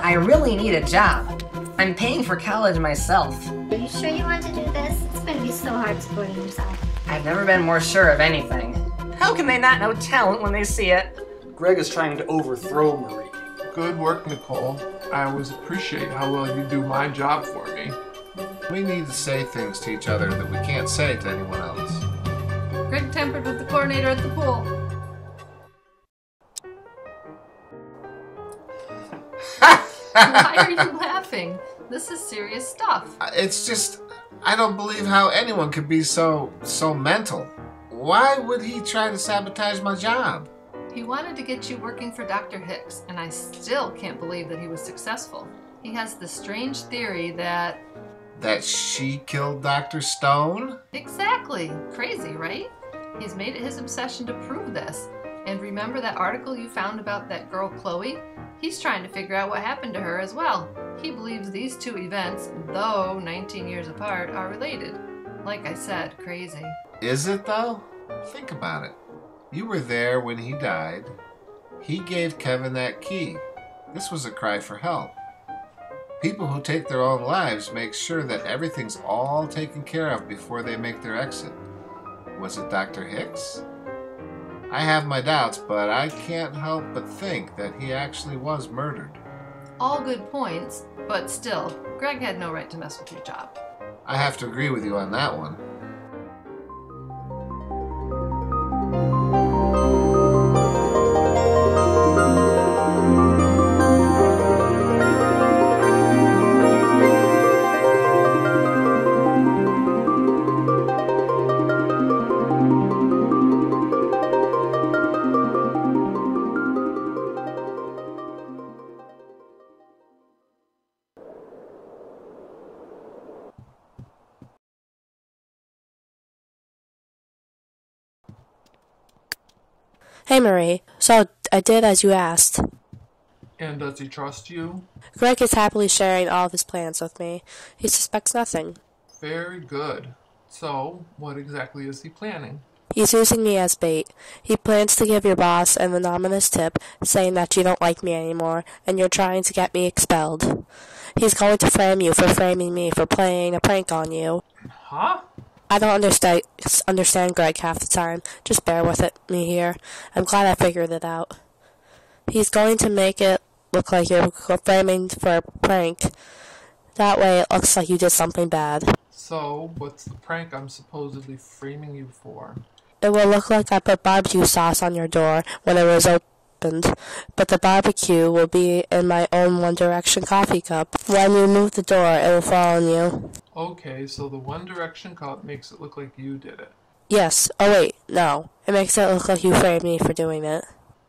I really need a job. I'm paying for college myself. Are you sure you want to do this? It's going to be so hard supporting yourself. I've never been more sure of anything. How can they not know talent when they see it? Greg is trying to overthrow Marie. Good work, Nicole. I always appreciate how well you do my job for me. We need to say things to each other that we can't say to anyone else. Greg tempered with the chlorinator at the pool. Why are you laughing? This is serious stuff. It's just, I don't believe how anyone could be so mental. Why would he try to sabotage my job? He wanted to get you working for Dr. Hicks, and I still can't believe that he was successful. He has the strange theory that... That she killed Dr. Stone? Exactly. Crazy, right? He's made it his obsession to prove this. And remember that article you found about that girl Chloe? He's trying to figure out what happened to her as well. He believes these two events, though 19 years apart, are related. Like I said, crazy. Is it though? Think about it. You were there when he died. He gave Kevin that key. This was a cry for help. People who take their own lives make sure that everything's all taken care of before they make their exit. Was it Dr. Hicks? I have my doubts, but I can't help but think that he actually was murdered. All good points, but still, Greg had no right to mess with your job. I have to agree with you on that one. Hey Marie, so I did as you asked. And does he trust you? Greg is happily sharing all of his plans with me. He suspects nothing. Very good. So, what exactly is he planning? He's using me as bait. He plans to give your boss an anonymous tip saying that you don't like me anymore and you're trying to get me expelled. He's going to frame you for framing me for playing a prank on you. Huh? I don't understand Greg half the time. Just bear with me here. I'm glad I figured it out. He's going to make it look like you're framing for a prank. That way it looks like you did something bad. So, what's the prank I'm supposedly framing you for? It will look like I put barbecue sauce on your door when it was opened, but the barbecue will be in my own One Direction coffee cup. When you move the door, it will fall on you. Okay, so the One Direction cup makes it look like you did it. Yes. Oh wait, no. It makes it look like you framed me for doing it.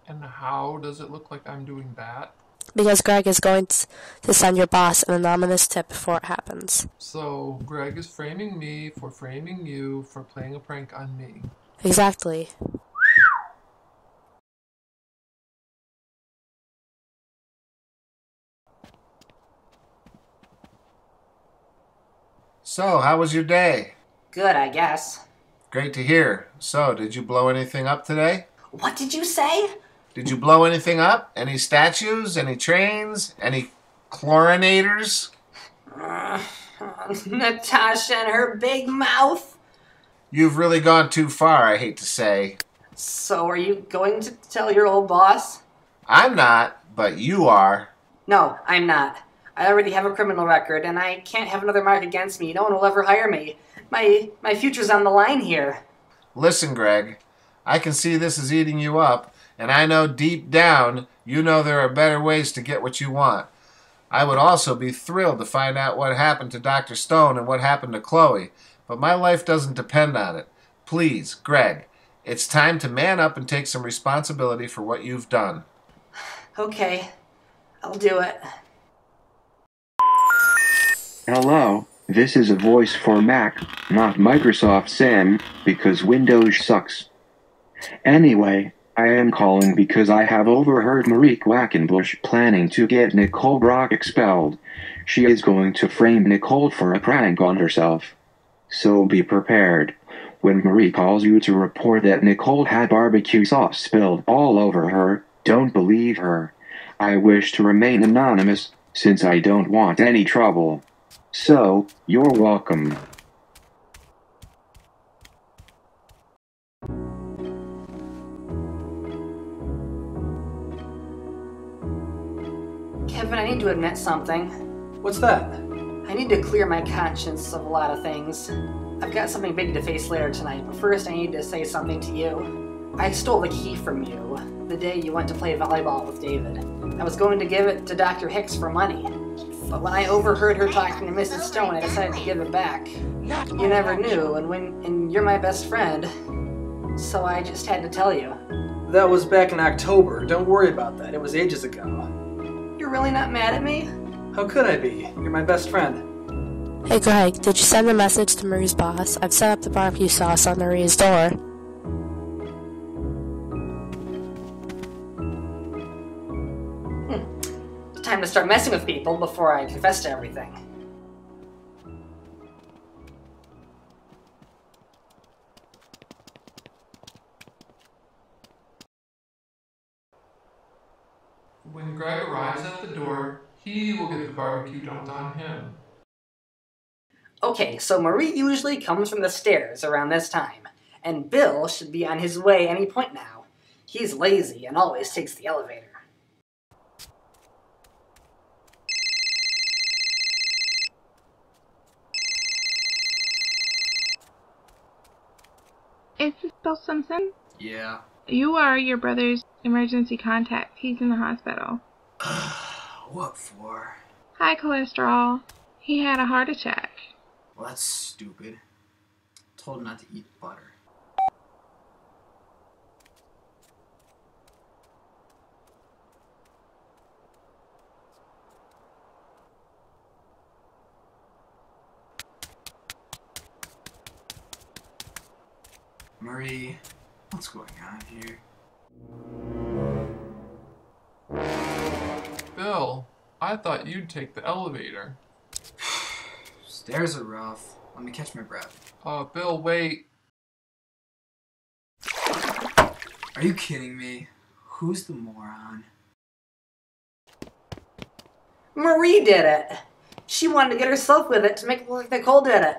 And how does it look like I'm doing that? Because Greg is going to send your boss an anonymous tip before it happens. So, Greg is framing me for framing you for playing a prank on me. Exactly. So, how was your day? Good, I guess. Great to hear. So, did you blow anything up today? What did you say? Did you blow anything up? Any statues? Any trains? Any chlorinators? Natasha and her big mouth. You've really gone too far, I hate to say. So are you going to tell your old boss? I'm not, but you are. No, I'm not. I already have a criminal record, and I can't have another mark against me. No one will ever hire me. My future's on the line here. Listen, Greg, I can see this is eating you up, and I know deep down you know there are better ways to get what you want. I would also be thrilled to find out what happened to Dr. Stone and what happened to Chloe, but my life doesn't depend on it. Please, Greg, it's time to man up and take some responsibility for what you've done. Okay, I'll do it. Hello, this is a voice for Mac, not Microsoft Sam, because Windows sucks. Anyway, I am calling because I have overheard Marie Quackenbush planning to get Nicole Brock expelled. She is going to frame Nicole for a prank on herself. So be prepared. When Marie calls you to report that Nicole had barbecue sauce spilled all over her, don't believe her. I wish to remain anonymous, since I don't want any trouble. So, you're welcome. Kevin, I need to admit something. What's that? I need to clear my conscience of a lot of things. I've got something big to face later tonight, but first I need to say something to you. I stole the key from you the day you went to play volleyball with David. I was going to give it to Dr. Hicks for money, but when I overheard her talking to Mrs. Stone, I decided to give it back. You never knew, and you're my best friend, so I just had to tell you. That was back in October. Don't worry about that. It was ages ago. You're really not mad at me? How could I be? You're my best friend. Hey Greg, did you send a message to Marie's boss? I've set up the barbecue sauce on Marie's door. It's time to start messing with people before I confess to everything. When Greg arrives at the door, he will get the barbecue dumped on him. Okay, so Marie usually comes from the stairs around this time, and Bill should be on his way any point now. He's lazy and always takes the elevator. Is this Bill Simpson? Yeah. You are your brother's emergency contact. He's in the hospital. What for? High cholesterol. He had a heart attack. Well, that's stupid. Told him not to eat butter. Marie, what's going on here? Bill, I thought you'd take the elevator. Stairs are rough. Let me catch my breath. Bill, wait. Are you kidding me? Who's the moron? Marie did it! She wanted to get herself with it to make it look like Nicole did it.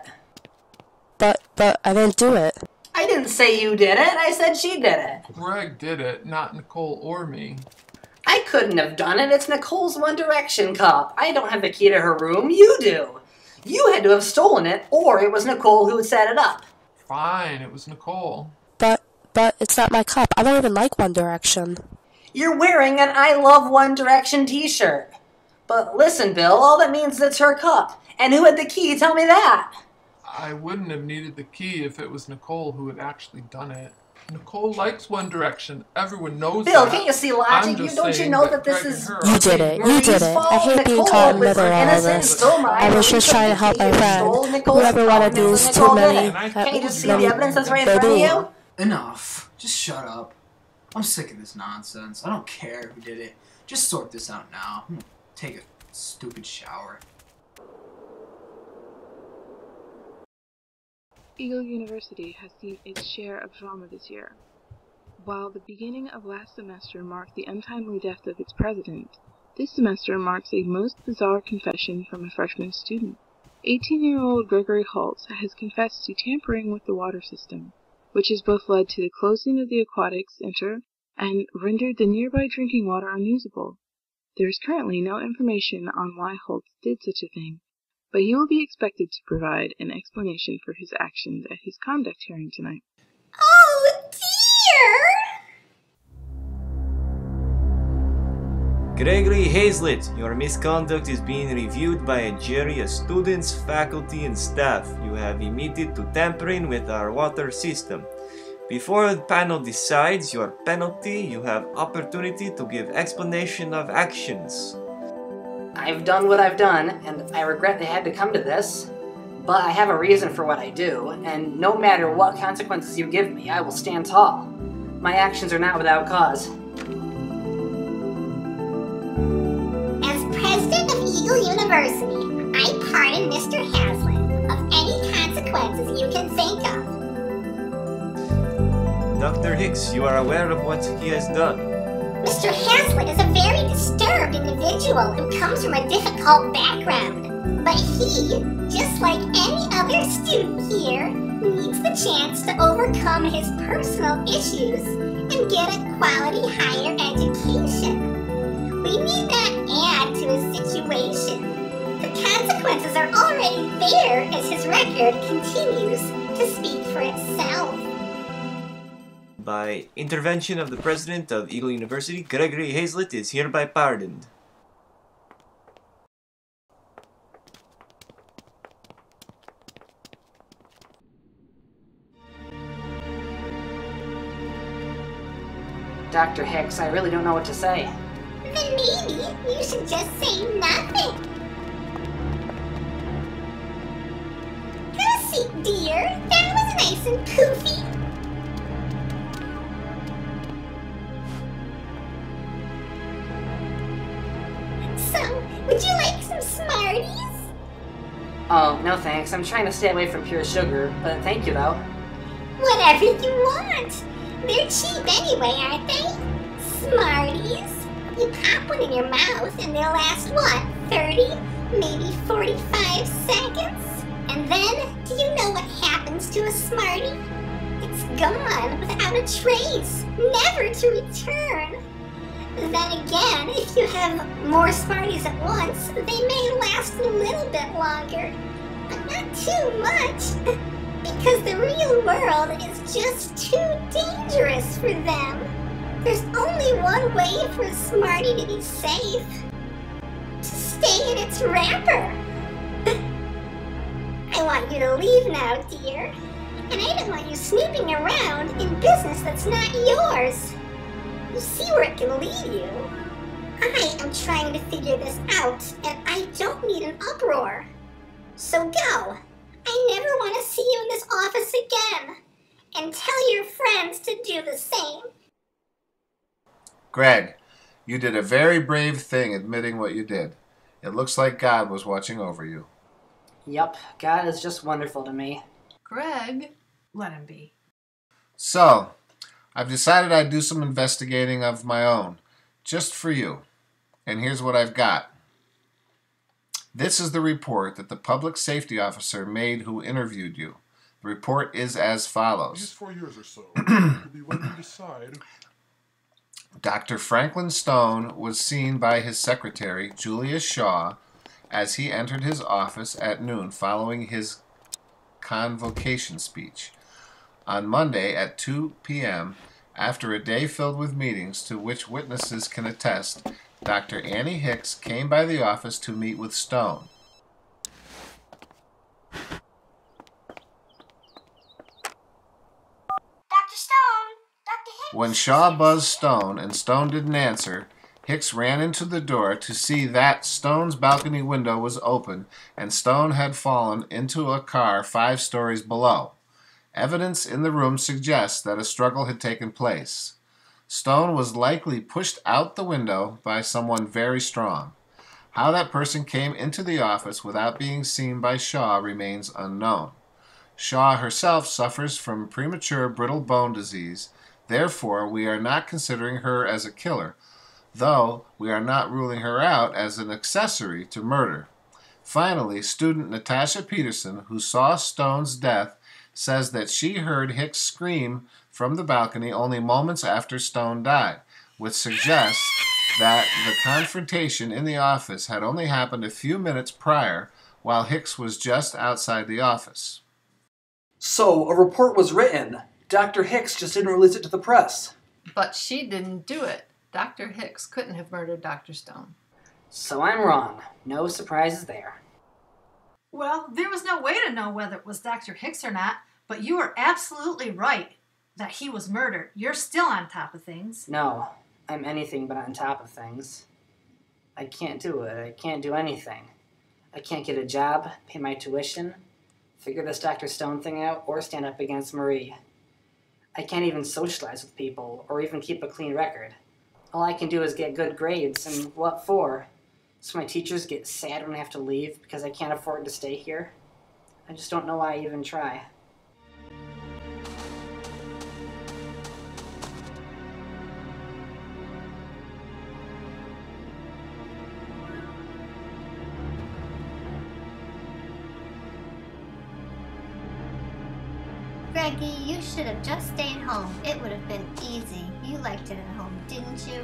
But I didn't do it. I didn't say you did it, I said she did it. Greg did it, not Nicole or me. I couldn't have done it, it's Nicole's One Direction cup. I don't have the key to her room, you do. You had to have stolen it, or it was Nicole who set it up. Fine, it was Nicole. But it's not my cup. I don't even like One Direction. You're wearing an I Love One Direction t-shirt. But listen, Bill, all that means is it's her cup. And who had the key? Tell me that. I wouldn't have needed the key if it was Nicole who had actually done it. Nicole likes One Direction. Everyone knows Bill, that. can't you see logic? Don't you know that this Greg is... and her You are did it. being You did it. I hate being caught in the middle of all this. I was just trying to help my friend. Whoever wanted these too many. Can't you just see the evidence that's right in front of you? Enough. Just shut up. I'm sick of this nonsense. I don't care who did it. Just sort this out now. I'm gonna take a stupid shower. Eagle University has seen its share of drama this year. While the beginning of last semester marked the untimely death of its president, this semester marks a most bizarre confession from a freshman student. 18-year-old Gregory Holtz has confessed to tampering with the water system, which has both led to the closing of the aquatic center and rendered the nearby drinking water unusable. There is currently no information on why Holtz did such a thing, but he will be expected to provide an explanation for his actions at his conduct hearing tonight. Oh, dear! Gregory Hazlitt, your misconduct is being reviewed by a jury of students, faculty, and staff. You have admitted to tampering with our water system. Before the panel decides your penalty, you have opportunity to give explanation of actions. I've done what I've done, and I regret they had to come to this. But I have a reason for what I do, and no matter what consequences you give me, I will stand tall. My actions are not without cause. As president of Eagle University, I pardon Mr. Hazlitt of any consequences you can think of. Dr. Hicks, you are aware of what he has done. Mr. Hazlitt is a very disturbed reserved individual who comes from a difficult background. But he, just like any other student here, needs the chance to overcome his personal issues and get a quality higher education. We need not add to his situation. The consequences are already there as his record continues to speak for itself. By intervention of the president of Eagle University, Gregory Hazlett is hereby pardoned. Dr. Hicks, I really don't know what to say. Then maybe you should just say nothing. Have a seat, dear. That was nice and poofy. So, would you like some Smarties? Oh, no thanks. I'm trying to stay away from pure sugar, but thank you though. Whatever you want. They're cheap anyway, aren't they? Smarties. You pop one in your mouth and they'll last, what, 30, maybe 45 seconds? And then, do you know what happens to a Smartie? It's gone without a trace, never to return. Then again, if you have more Smarties at once, they may last a little bit longer, but not too much. Because the real world is just too dangerous for them. There's only one way for a Smartie to be safe. To stay in its wrapper. I want you to leave now, dear. And I don't want you snooping around in business that's not yours. You see where it can lead you. I am trying to figure this out, and I don't need an uproar. So go. I never want to see you in this office again. And tell your friends to do the same. Greg, you did a very brave thing admitting what you did. It looks like God was watching over you. Yup, God is just wonderful to me. Greg, let him be. So, I've decided I'd do some investigating of my own, just for you. And here's what I've got. This is the report that the public safety officer made who interviewed you. The report is as follows. These 4 years or so could be when you decide. Dr. Franklin Stone was seen by his secretary, Julius Shaw, as he entered his office at noon following his convocation speech. On Monday at 2 p.m., after a day filled with meetings to which witnesses can attest, Dr. Annie Hicks came by the office to meet with Stone. Dr. Stone! Dr. Hicks! When Shaw buzzed Stone and Stone didn't answer, Hicks ran into the door to see that Stone's balcony window was open and Stone had fallen into a car 5 stories below. Evidence in the room suggests that a struggle had taken place. Stone was likely pushed out the window by someone very strong. How that person came into the office without being seen by Shaw remains unknown. Shaw herself suffers from premature brittle bone disease. Therefore, we are not considering her as a killer, though we are not ruling her out as an accessory to murder. Finally, student Natasha Peterson, who saw Stone's death, says that she heard Hicks scream from the balcony only moments after Stone died, which suggests that the confrontation in the office had only happened a few minutes prior while Hicks was just outside the office. So, a report was written. Dr. Hicks just didn't release it to the press. But she didn't do it. Dr. Hicks couldn't have murdered Dr. Stone. So I'm wrong. No surprises there. Well, there was no way to know whether it was Dr. Hicks or not, but you are absolutely right that he was murdered. You're still on top of things. No, I'm anything but on top of things. I can't do it. I can't do anything. I can't get a job, pay my tuition, figure this Dr. Stone thing out, or stand up against Marie. I can't even socialize with people, or even keep a clean record. All I can do is get good grades, and what for? So my teachers get sad when I have to leave because I can't afford to stay here? I just don't know why I even try. Greggy, you should have just stayed home. It would have been easy. You liked it at home, didn't you?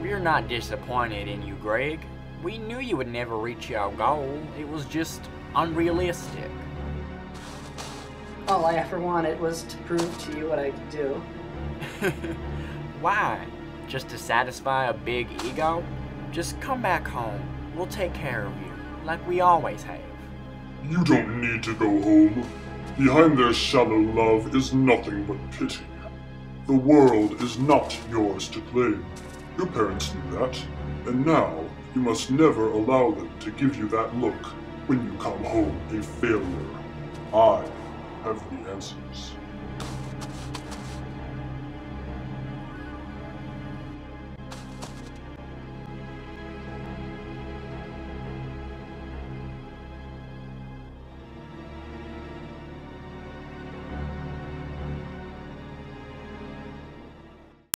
We're not disappointed in you, Greg. We knew you would never reach your goal. It was just unrealistic. All I ever wanted was to prove to you what I could do. Why? Just to satisfy a big ego? Just come back home. We'll take care of you, like we always have. You don't need to go home. Behind their shallow love is nothing but pity. The world is not yours to claim. Your parents knew that, and now you must never allow them to give you that look when you come home a failure. I have the answers.